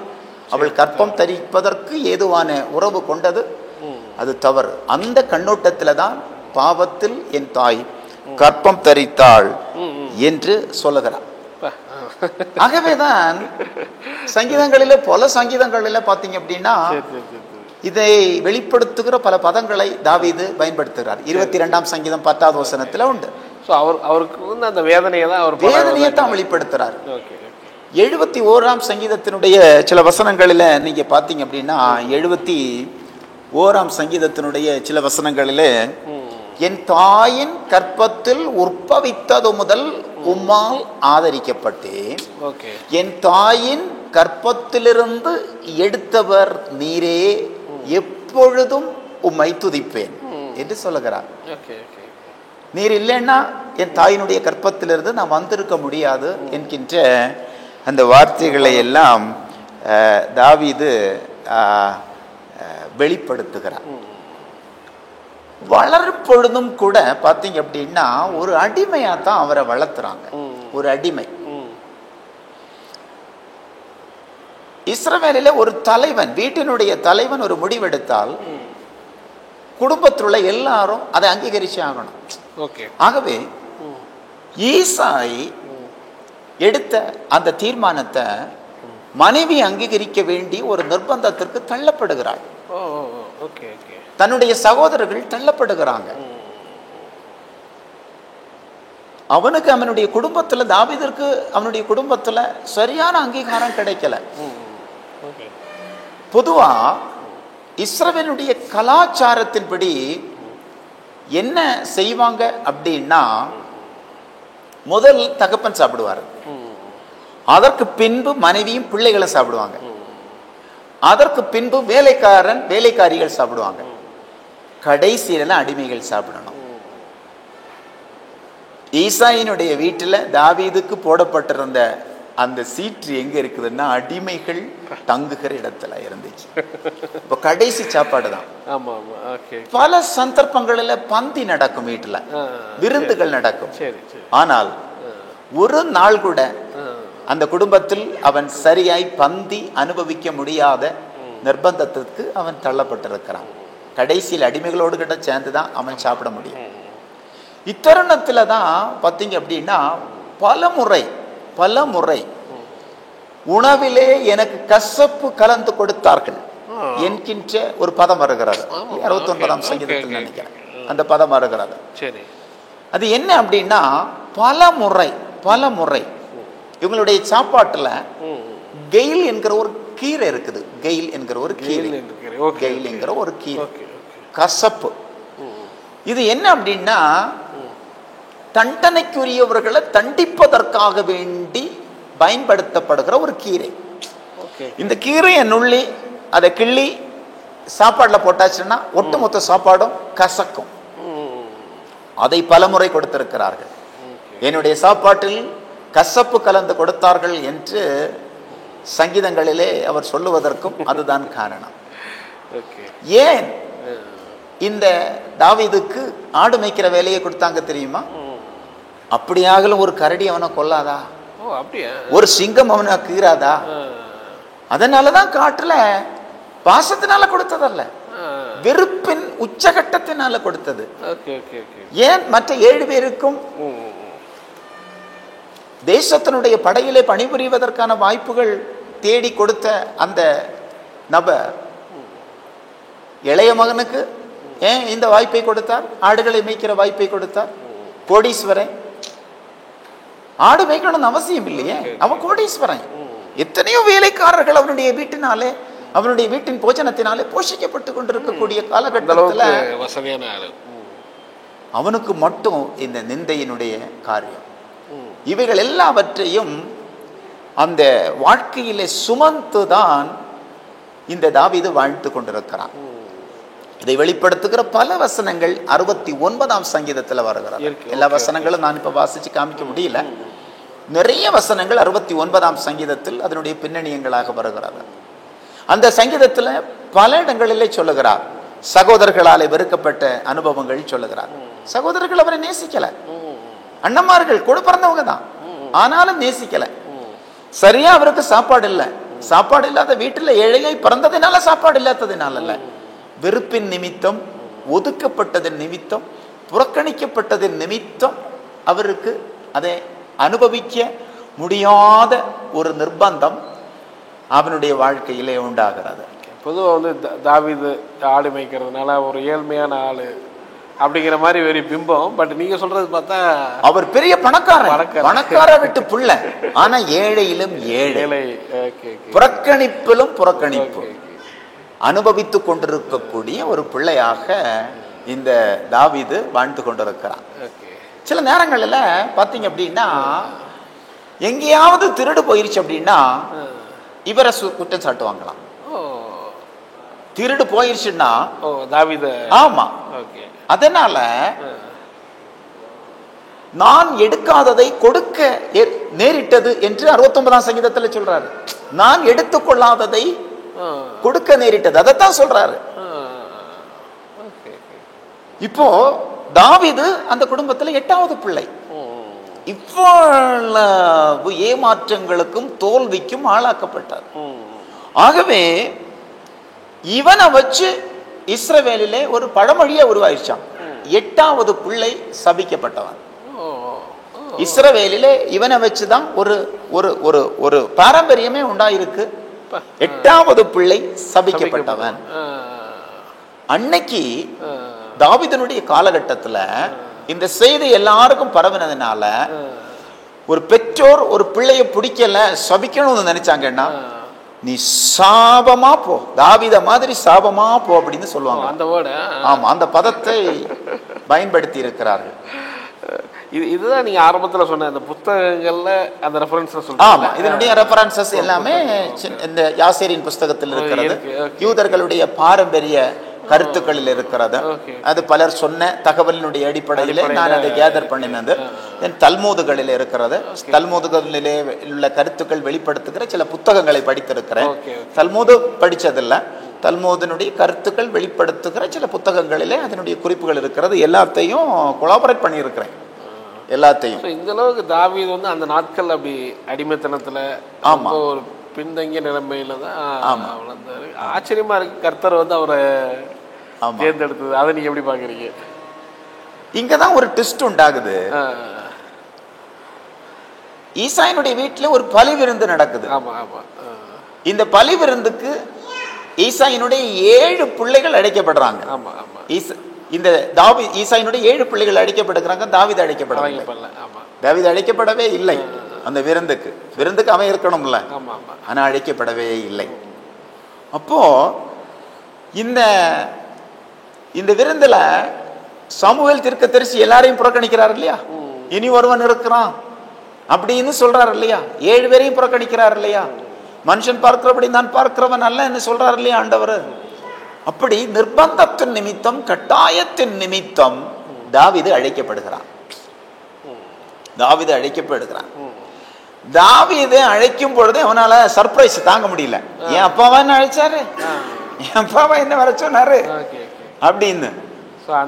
அவள் கற்பம் தரிப்பதற்கு ஏதுவான உறவு கொண்டது, அது தவறு. அந்த கண்ணோட்டத்தில் தான் பாவத்தில் என் தாய் கற்பம் தரித்தாள் என்று சொல்லுகிறார். ஆகவேதான் சங்கீதங்களில பல சங்கீதங்களில பாத்தீங்க அப்படின்னா இதை வெளிப்படுத்துகிற பல பதங்களை தாவீது பயன்படுத்துகிறார். 22ஆம் சங்கீதம் 10வது வசனத்துல உண்டு. அவருக்கு அந்த வேதனையை தான் வெளிப்படுத்துறார். 71ஆம் சங்கீதத்தினுடைய சில வசனங்களில நீங்க பாத்தீங்க அப்படின்னா 71ஆம் சங்கீதத்தினுடைய சில வசனங்களில, என் தாயின் கற்பத்தில் உற்பவித்தது முதல் உம்மால் ஆதரிக்கப்பட்டேன், என் தாயின் கற்பத்திலிருந்து எடுத்தவர் நீரே, எப்பொழுதும் உம்மை துதிப்பேன் என்று சொல்லுகிறார். நீர் இல்லைன்னா என் தாயினுடைய கற்பத்திலிருந்து நான் வந்திருக்க முடியாது என்கின்ற அந்த வார்த்தைகளை எல்லாம் தாவீது வெளிப்படுத்துகிறார். வளரும் பொழுதும் கூட பாத்தீங்க அப்படின்னா ஒரு அடிமையா தான் அவரை வளர்த்துறாங்க. ஒரு அடிமை. இஸ்ரவேலில ஒரு தலைவன், வீட்டினுடைய தலைவன் ஒரு முடிவெடுத்தால் குடும்பத்துள்ள எல்லாரும் அதை அங்கீகரிச்சு ஆகணும். ஆகவே ஈசாய் எடுத்த அந்த தீர்மானத்தை மனைவி அங்கீகரிக்க வேண்டி ஒரு நிர்பந்தத்திற்கு தள்ளப்படுகிறாள். தன்னுடைய சகோதரர்கள் தள்ளப்படுகிறாங்க. அவனுக்கு அவனுடைய குடும்பத்துல, தாவீதிற்கு அவனுடைய குடும்பத்துல சரியான அங்கீகாரம் கிடைக்கல. பொதுவா இஸ்ரவேலுடைய கலாச்சாரத்தின்படி என்ன செய்வாங்க அப்படின்னா, முதல் தகப்பன் சாப்பிடுவார், அதற்கு பின்பு மனைவியும் பிள்ளைகளை சாப்பிடுவாங்க, அதற்கு பின்பு வேலைக்காரன் வேலைக்காரிகள் சாப்பிடுவாங்க, கடைசியில அடிமைகள் சாப்பிடணும். ஈசாயினுடைய வீட்டில் தாவீதுக்கு போடப்பட்டிருந்த அந்த சீற்று எங்க இருக்குதுன்னா அடிமைகள் தங்குகிற இடத்துல இருந்துச்சு. இப்போ கடைசி சாப்பாடு தான். பல சந்தர்ப்பங்களில் பந்தி நடக்கும், வீட்டுல விருந்துகள் நடக்கும். ஆனால் ஒரு நாள் கூட அந்த குடும்பத்தில் அவன் சரியாய் பந்தி அனுபவிக்க முடியாத நிர்பந்தத்திற்கு அவன் தள்ளப்பட்டிருக்கிறான். கடைசியில் அடிமைகளோடு கிட்ட சேர்ந்துதான் அவன் சாப்பிட முடியும். இத்தருணத்துல தான் பார்த்தீங்க அப்படின்னா பல முறை உணவிலே எனக்கு கசப்பு கலந்து கொடுத்தார்கள் என்கின்ற ஒரு பதம் வருகிறது. 69ஆம் சங்கீதத்தில் நினைக்கிறேன் அந்த பதம் வருகிறது. அது என்ன அப்படின்னா, பல முறை இவங்களுடைய சாப்பாட்டுல கெயில் என்கிற ஒரு கீரை இருக்குது. கெயில் என்கிற ஒரு கீரை கசப்பு. இது என்ன அப்படின்னா, தண்டனைக்குரியவர்களை தண்டிப்பதற்காக வேண்டி பயன்படுத்தப்படுகிற ஒரு கீரை. இந்த கீரையை நுள்ளி அதை கிள்ளி சாப்பாடுல போட்டாச்சுன்னா ஒட்டுமொத்த சாப்பாடும் கசக்கும். அதை பலமுறை கொடுத்திருக்கிறார்கள். என்னுடைய சாப்பாட்டில் கசப்பு கலந்து கொடுத்தார்கள் என்று சங்கீதங்களிலே அவர் சொல்லுவதற்கும் அதுதான் காரணம். ஏன் இந்த தாவீதுக்கு ஆடு மேய்க்கிற வேலையை கொடுத்தாங்க தெரியுமா? அப்படியாகலும் ஒரு கரடி அவனை கொல்லாதா? ஒரு சிங்கம் அவனை கீறாதா? அதனாலதான் காட்டுல பாசத்தினால கொடுத்ததல்ல, வெறுப்பின் உச்சகட்டத்தினால கொடுத்தது. ஏன் மற்ற 7 பேருக்கும் தேசத்தினுடைய படையிலே பணிபுரிவதற்கான வாய்ப்புகள் தேடி கொடுத்த அந்த நபர் இளைய மகனுக்கு ஏன் இந்த வாய்ப்பை கொடுத்தார்? ஆடுகளை மேய்க்கிற வாய்ப்பை கொடுத்தார். கோடீஸ்வரன் ஆடு மேய்க்கணும்னு அவசியம் இல்லையே, அவன் கோடீஸ்வரன். எத்தனையோ வேலைக்காரர்கள் அவனுடைய வீட்டினாலே, அவனுடைய வீட்டின் போஜனத்தினாலே போஷிக்கப்பட்டு கொண்டிருக்கக்கூடிய காலகட்டத்தில் வசதியான ஆளு. அவனுக்கு மட்டும் இந்த நிந்தையினுடைய காரியம். இவைகள் எல்லாவற்றையும் அந்த வாழ்க்கையிலே சுமந்துதான் இந்த தாவீது வாழ்த்து கொண்டிருக்கிறான். இதை வெளிப்படுத்துகிற பல வசனங்கள் 69ஆம் சங்கீதத்தில் வருகிறது. எல்லா வசனங்களும் நான் இப்ப வாசிச்சு காமிக்க முடியல. நிறைய வசனங்கள் 69ஆம் சங்கீதத்தில் அதனுடைய பின்னணியங்களாக வருகிறது. அந்த சங்கீதத்தில் பல இடங்களிலே சொல்லுகிறார், சகோதரர்களாலே வெறுக்கப்பட்ட அனுபவங்கள் சொல்லுகிறார். சகோதரர்கள் அவரை நேசிக்கல, அண்ணன்மார்கள் கூட பிறந்தவங்க தான், ஆனாலும் நேசிக்கல. சரியா அவருக்கு சாப்பாடு இல்லை, சாப்பாடு இல்லாத வீட்டுல ஏழையை பிறந்ததினால சாப்பாடு இல்லாததினால அல்ல, வெறுப்பின் நிமித்தம், ஒதுக்கப்பட்டதின் நிமித்தம், புறக்கணிக்கப்பட்டதின் நிமித்தம் அவருக்கு அதை அனுபவிக்க முடியாத ஒரு நிர்பந்தம் அவனுடைய வாழ்க்கையிலே உண்டாகிறது. பொதுவாக வந்து தாவீது ஆடு மேய்க்கிறதுனால ஒரு ஏழ்மையான ஆளு அப்படிங்கிற மாதிரி ஒரு பிம்பம். பட் நீங்க சொல்றது பார்த்தா அவர் பெரிய பணக்கார விட்டு புள்ள, ஆனா ஏழையிலும் ஏழை, புறக்கணிப்பிலும் புறக்கணிப்பு அனுபவித்துக் கொண்டிருக்கக்கூடிய ஒரு பிள்ளையாக இந்த தாவீது வாழ்ந்து கொண்டிருக்கிறான். சில நேரங்களில் பார்த்தீங்க அப்படின்னா, எங்கேயாவது திருடு போயிருச்சு அப்படின்னா இவரை குற்றம் சாட்டுவாங்களாம். திருடு போயிருச்சுன்னா தாவீது, ஆமா, அதனால நான் எடுக்காததை கொடுக்க நேரிட்டது என்று 69ஆம் சங்கீதத்தில் சொல்றாரு. நான் எடுத்துக்கொள்ளாததை கொடுக்க நேரிட்டது, அதைத்தான் சொல்றாரு. இப்போ தாவீது அந்த குடும்பத்தில் 8வது பிள்ளை. இவ்வளவு ஏமாற்றங்களுக்கும் தோல்விக்கும் ஆளாக்கப்பட்டார். ஆகவே இவனை வச்சு இஸ்ரவேலிலே ஒரு பழமொழியே உருவாயிடுச்சான், 8வது பிள்ளை சபிக்கப்பட்டவன். இஸ்ரவேலிலே இவனை வச்சுதான் ஒரு ஒரு ஒரு ஒரு பாரம்பரியமே உண்டாயிருக்கு. 8வது பிள்ளை சபிக்கப்பட்டவன். அன்னைக்கு தாவீதுனுடைய காலகட்டத்தில் இந்த செய்தி எல்லாருக்கும் பரவினதுனால ஒரு பெற்றோர் ஒரு பிள்ளைய பிடிக்கல, சபிக்கணும்னு நினைச்சாங்கன்னா, நீ சாபமா போ, தாவீத மாதிரி சாபமா போ அப்படின்னு சொல்லுவாங்க. அந்த வேர்டு, ஆமா, அந்த பதத்தை பயன்படுத்தி இருக்கிறார்கள். இதுதான் நீங்க ஆரம்பத்துல சொன்ன அந்த புத்தகங்கள்ல அந்த ரெஃபரன்ஸ் சொல்றீங்க. ஆமா, இதனுடைய ரெஃபரன்சஸ் எல்லாமே இந்த யாசேரின் புஸ்தகத்தில் இருக்கிறது. யூதர்களுடைய பாரம்பரிய கருத்துக்களில் இருக்கிறது. அது பலர் சொன்ன தகவலினுடைய அடிப்படையில் நான் அதை கேதர் பண்ணினது. தல்மூதுகளில் இருக்கிறது. தல்மூதுகளிலே உள்ள கருத்துக்கள் வெளிப்படுத்துகிற சில புத்தகங்களை படித்திருக்கிறேன். தல்மூது படிச்சதில்லை, தல்மூதினுடைய கருத்துக்கள் வெளிப்படுத்துகிற சில புத்தகங்களிலே அதனுடைய குறிப்புகள் இருக்கிறது. எல்லாத்தையும் கொலாபரேட் பண்ணியிருக்கிறேன், எல்லாத்தையும். இந்த அளவுக்கு தாவீது வந்து அந்த நாட்கள் அப்படி அடிமைத்தனத்துல, ஆமா, ஒரு பின்தங்கிய நிலைமையில தான் வளர்ந்தாரு. ஆச்சரியமா இருக்கு, கர்த்தர் வந்து அவரை தேர்ந்தெடுத்தது. அதை நீங்க எப்படி பாக்குறீங்க? இங்கதான் ஒரு ட்விஸ்ட் உண்டாகுது. ஈசாயினுடைய வீட்டுல ஒரு பலி விருந்து நடக்குது. ஆமா ஆமா. இந்த பலி விருந்துக்கு ஈசாயினுடைய 7 பிள்ளைகள் அழைக்கப்படுறாங்க. ஆமா ஆமா. இந்த ஈசாயினுடைய 7 பிள்ளைகள் அழைக்கப்படுகிறாங்க. தாவீது அழைக்கப்படவில்லை. தாவீது அழைக்கப்படவே இல்லை அந்த விருந்துக்கு. விருந்துக்கு அவன் இருக்கணும்ல, ஆனா அழைக்கப்படவே இல்லை. அப்போ இந்த விருந்துல சாமுவேல் தீர்க்கதரிசி எல்லாரையும் புறக்கணிக்கிறார் இல்லையா? இனி ஒருவன் இருக்கிறான் அப்படின்னு சொல்றாரு இல்லையா? 7 பேரையும் புறக்கணிக்கிறார் இல்லையா? மனுஷன் பார்க்கிறபடி நான் பார்க்கிறவன் அல்ல என்று சொல்றாரு இல்லையா ஆண்டவர்? அப்படி நிர்பந்தத்தின் நிமித்தம், கட்டாயத்தின் நிமித்தம் தாவீது அழைக்கப்படுகிறான். தாவீது அழைக்கப்படுகிறான். தாவீது அழைக்கும் பொழுது அவனால சர்ப்ரைஸ் தாங்க முடியல. என் அப்பாவா என்ன அழைச்சாரு, என் அப்பாவா என்ன வர சொன்னாரு அப்படின்னு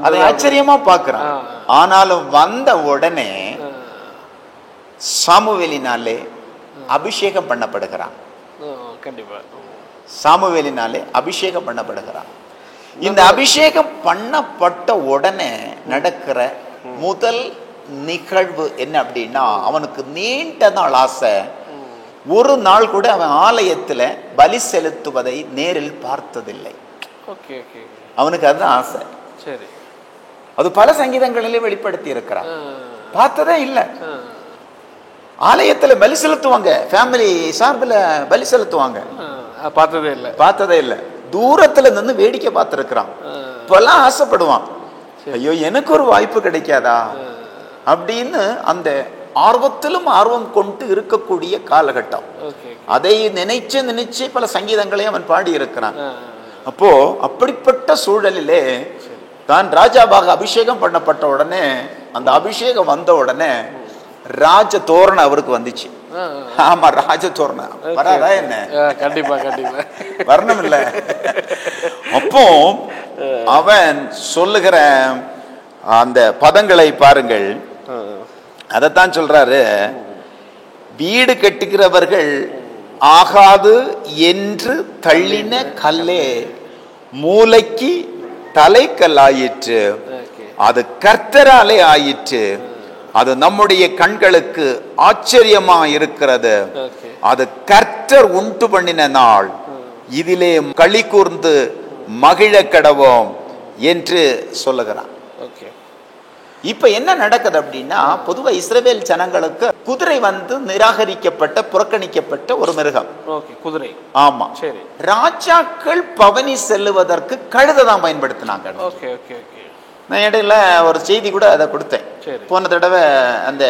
அதை ஆச்சரியமா பாக்குறான். ஆனாலும் வந்த உடனே சாமுவேலினாலே அபிஷேகம் பண்ணப்படுகிறான். சாமுவேலினாலே அபிஷேகம் பண்ணப்படுகிறான். இந்த அபிஷேகம் பண்ணப்பட்ட உடனே நடக்கிற முதல் நிகழ்வு என்ன அப்படின்னா, அவனுக்கு நீண்ட நாள் ஆசை. ஒரு நாள் கூட அவன் ஆலயத்துல பலி செலுத்துவதை நேரில் பார்த்ததில்லை. அவனுக்கு அதுதான் ஆசை. அது பல சங்கீதங்களிலே வெளிப்படுத்தி இருக்கிறான். பார்த்ததே இல்லை. ஆலயத்துல பலி செலுத்துவாங்க, ஃபேமிலி சார்பில் பலி செலுத்துவாங்க. பார்த்ததே இல்லை. தூரத்துல நின்று வேடிக்கை பார்த்துருக்கிறான். இப்பெல்லாம் ஆசைப்படுவான், ஐயோ எனக்கு ஒரு வாய்ப்பு கிடைக்காதா அப்படின்னு அந்த ஆர்வத்திலும் ஆர்வம் கொண்டு இருக்கக்கூடிய காலகட்டம். அதை நினைச்சு பல சங்கீதங்களை அவன் பாடி இருக்கிறான். அப்போ அப்படிப்பட்ட சூழலிலே தான் ராஜாவாக அபிஷேகம் பண்ணப்பட்ட உடனே, அந்த அபிஷேகம் வந்த உடனே ராஜ தோரணம் அவருக்கு வந்துச்சு. ஆமா, ராஜ தோரணம் வராதா என்ன? கண்டிப்பா கண்டிப்பா வரணும் இல்ல. அப்போ அவன் சொல்லுகிற அந்த பதங்களை பாருங்கள். அதத்தான் சொல்றாரு, வீடு கட்டுகிறவர்கள் ஆகாது என்று தள்ளின கல்லே மூளைக்கு தலைக்கல்லாயிற்று, அது கர்த்தராலே ஆயிற்று, அது நம்முடைய கண்களுக்கு ஆச்சரியமா இருக்கிறது, அது கர்த்தர் உண்டு பண்ணின நாள், இதிலே களி கூர்ந்து மகிழ கடவோம் என்று சொல்லுகிறான். இப்ப என்ன நடக்குது அப்படின்னா, பொதுவா இஸ்ரவேல் ஜனங்களுக்கு குதிரை வந்து நிராகரிக்கப்பட்ட, புறக்கணிக்கப்பட்ட ஒரு மிருகம். குதிரை. ஆமா, சரி. ராஜாக்கள் பவனி செல்லுவதற்கு கழுதை தான் பயன்படுத்தினாங்க. நான் இடையில ஒரு செய்தி கூட அதை கொடுத்தேன். போன தடவை அந்த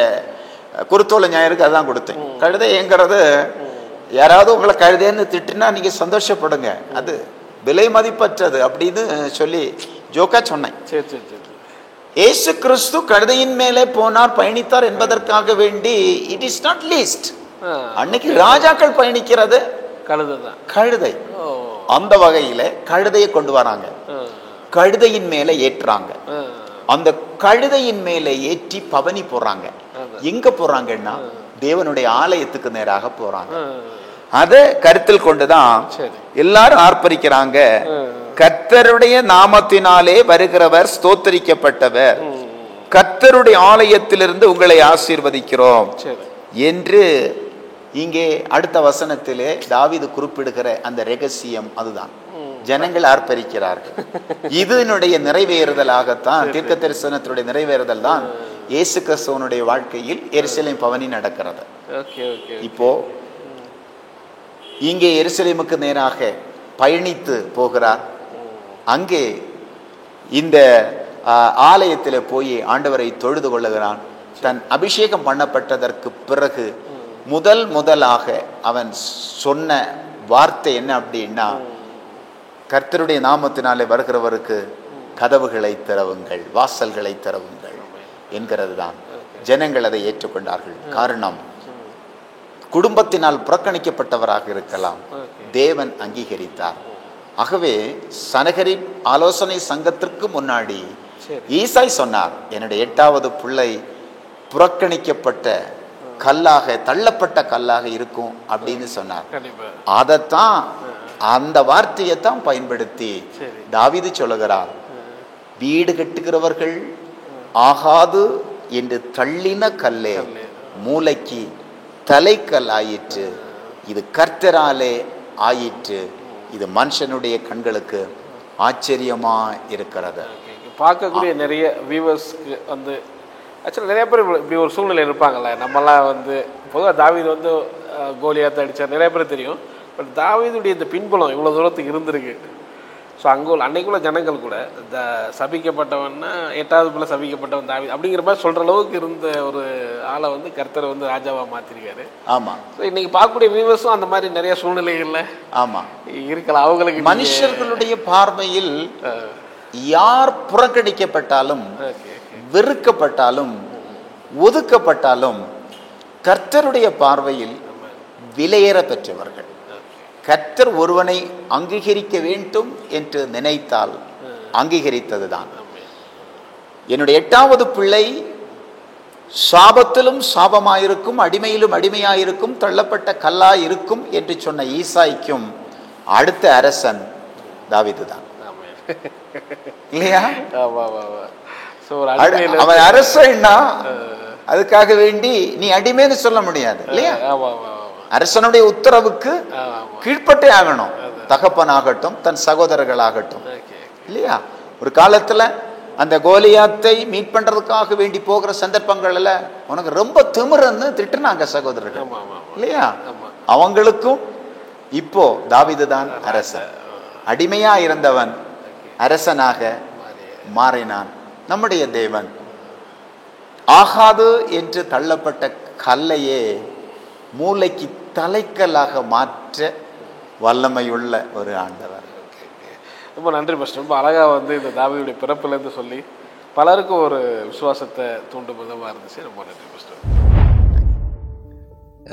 குருத்தோலை ஞாயிறுக்கு அதான் கொடுத்தேன். கழுதைங்கிறது யாராவது உங்களை கழுதைன்னு திட்டினா நீங்க சந்தோஷப்படுங்க, அது விலை மதிப்பற்றது அப்படின்னு சொல்லி ஜோக்கா சொன்னேன். இயேசு கிறிஸ்து கழுதையின் மேலே போனார், பயணித்தார் என்பதற்காக வேண்டி இட் இஸ் நாட் லீஸ்ட். அன்னைக்கு ராஜாக்கள் பயணிக்கிறது கழுதை. அந்த வகையில கழுதையை கொண்டு வராங்க, கழுதையின் மேல ஏற்றுறாங்க. அந்த கழுதையின் மேல ஏற்றி பவனி போறாங்க. எங்க போறாங்கன்னா தேவனுடைய ஆலயத்துக்கு நேராக போறாங்க. அதை கருத்தில் கொண்டுதான் எல்லாரும் ஆர்ப்பரிக்கிறாங்க, கர்த்தருடைய நாமத்தினாலே வருகிறவர் ஸ்தோத்தரிக்கப்பட்டவர், கர்த்தருடைய ஆலயத்திலிருந்து உங்களை ஆசீர்வதிக்கிறோம் என்று இங்கே அடுத்த வசனத்திலே தாவீது குறிப்பிடுகிற அந்த ரகசியம் அதுதான். ஜனங்கள் ஆர்ப்பரிக்கிறார்கள். இதனுடைய நிறைவேறுதலாகத்தான், தீர்க்க தரிசனத்தினுடைய நிறைவேறுதல் தான் இயேசு கிறிஸ்துவனுடைய வாழ்க்கையில் எருசலேம் பவனி நடக்கிறது. இப்போ இங்கே எருசலேமுக்கு நேராக பயணித்து போகிறார். அங்கே இந்த ஆலயத்தில் போய் ஆண்டவரை தொழுது கொள்ளுகிறான். தன் அபிஷேகம் பண்ணப்பட்டதற்கு பிறகு முதலாக அவன் சொன்ன வார்த்தை என்ன அப்படின்னா, கர்த்தருடைய நாமத்தினாலே வருகிறவருக்கு கதவுகளை திறவுங்கள், வாசல்களை திறவுங்கள் என்கிறது தான். ஜனங்கள் அதை ஏற்றுக்கொண்டார்கள். காரணம், குடும்பத்தினால் புறக்கணிக்கப்பட்டவராக இருக்கலாம், தேவன் அங்கீகரித்தார். ஆகவே சனகரின் ஆலோசனை சங்கத்திற்கு முன்னாடி ஈசாய் சொன்னார், என்னுடைய 8வது பிள்ளை புறக்கணிக்கப்பட்ட கல்லாக, தள்ளப்பட்ட கல்லாக இருக்கும் அப்படின்னு சொன்னார். அதைத்தான், அந்த வார்த்தையைத்தான் பயன்படுத்தி தாவீது சொல்லுகிறார், வீடு கட்டுகிறவர்கள் ஆகாது என்று தள்ளின கல்லே மூளைக்கு தலைக்கல் ஆயிற்று, இது கர்த்தராலே ஆயிற்று, இது மனுஷனுடைய கண்களுக்கு ஆச்சரியமா இருக்கிறது. பார்க்கக்கூடிய நிறைய வியூவர்ஸ்க்கு வந்து ஆக்சுவலாக நிறைய பேர் இப்படி ஒரு சூழ்நிலை இருப்பாங்கல்ல. நம்மலாம் வந்து பொதுவாக தாவீது வந்து கோலியாத்தை அடித்தார், நிறைய பேர் தெரியும். பட் தாவீதுடைய இந்த பின்புலம் இவ்வளோ தூரத்துக்கு இருந்திருக்கு. ஸோ அங்கே அன்னைக்குள்ள ஜனங்கள் கூட இந்த சபிக்கப்பட்டவன்னா 8வது பிள்ளை சபிக்கப்பட்டவன் தாவீது அப்படிங்கிற மாதிரி சொல்கிற அளவுக்கு இருந்த ஒரு ஆளை வந்து கர்த்தரை வந்து ராஜாவாக மாற்றிருக்காரு. ஆமாம். ஸோ இன்றைக்கி பார்க்கக்கூடிய வியூவர்ஸும் அந்த மாதிரி நிறைய சூழ்நிலைகளில் ஆமாம் இருக்கலாம். அவங்களுக்கு மனுஷர்களுடைய பார்வையில் யார் புறக்கணிக்கப்பட்டாலும், வெறுக்கப்பட்டாலும், ஒதுக்கப்பட்டாலும் கர்த்தருடைய பார்வையில் விலையேற பெற்றவர்கள். கர்த்தர் ஒருவனை அங்கீகரிக்க வேண்டும் என்று நினைத்தால் அங்கீகரித்ததுதான். என்னுடைய 8வது பிள்ளை சாபத்திலும் சாபமாயிருக்கும், அடிமையிலும் அடிமையாயிருக்கும், தள்ளப்பட்ட கல்லாயிருக்கும் என்று சொன்ன ஈசாய்க்கும் அடுத்த அரசன் தாவீது தான், இல்லையா? அவன் அரசன்னா அதுக்காக வேண்டி நீ அடிமைன்னு சொல்ல முடியாது, இல்லையா? அரசனுடைய உத்தரவுக்கு கீழ்ப்பட்டே ஆகணும், தகப்பனாகட்டும் தன் சகோதரர்களாகட்டும், இல்லையா? ஒரு காலத்துல அந்த கோலியாத்தை மீட் பண்றதுக்காக வேண்டி போகிற சந்தர்ப்பங்கள்ல உனக்கு ரொம்ப திமிரன்னு திட்டுனாங்க சகோதரர்கள், இல்லையா? அவங்களுக்கும் இப்போ தாவீது தான் அரசன். அடிமையா இருந்தவன் அரசனாக மாறினான். நம்முடைய தேவன் ஆகாது என்று தள்ளப்பட்ட கல்லையே மூளைக்கு தலைக்கல்லாக மாற்ற வல்லமையுள்ள ஒரு ஆண்டவர். ரொம்ப நன்றி பாஸ்டர். ரொம்ப அழகாக இந்த தாவீதுடைய பிறப்புலேருந்து சொல்லி பலருக்கும் ஒரு விசுவாசத்தை தூண்டும் விதமாக இருந்துச்சு. ரொம்ப நன்றி பாஸ்டர்.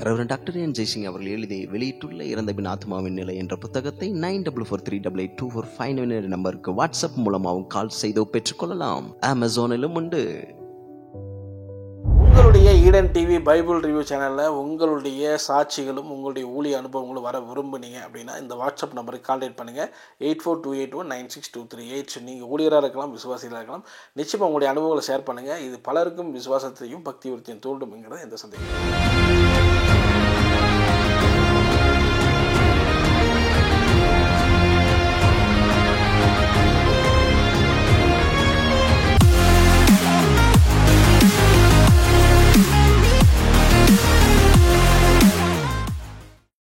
ரெவரண்ட் டாக்டர் என் ஜெய்சிங் அவர்கள் எழுதி வெளியிட்டுள்ள இறந்த பின் ஆத்மாவின் நிலை என்ற புத்தகத்தை 9443882459 நம்பருக்கு வாட்ஸ்அப் மூலமாகவும் கால் செய்து பெற்றுக்கொள்ளலாம். அமேசானிலும் உண்டு. உங்களுடைய ஈடன் டிவி பைபிள் ரிவ்யூ சேனலில் உங்களுடைய சாட்சிகளும் உங்களுடைய ஊழிய அனுபவங்களும் வர விரும்புனீங்க அப்படின்னா இந்த வாட்ஸ்அப் நம்பருக்கு கான்டாக்ட் பண்ணுங்கள். 8428196238. நீங்கள் ஊழியராக இருக்கலாம், விசுவாசிகளாக இருக்கலாம். நிச்சயமாக உங்களுடைய அனுபவங்களை ஷேர் பண்ணுங்கள். இது பலருக்கும் விசுவாசத்தையும் பக்தி விருத்தியும் தூண்டும்ங்கிறது எந்த சந்தேகம்.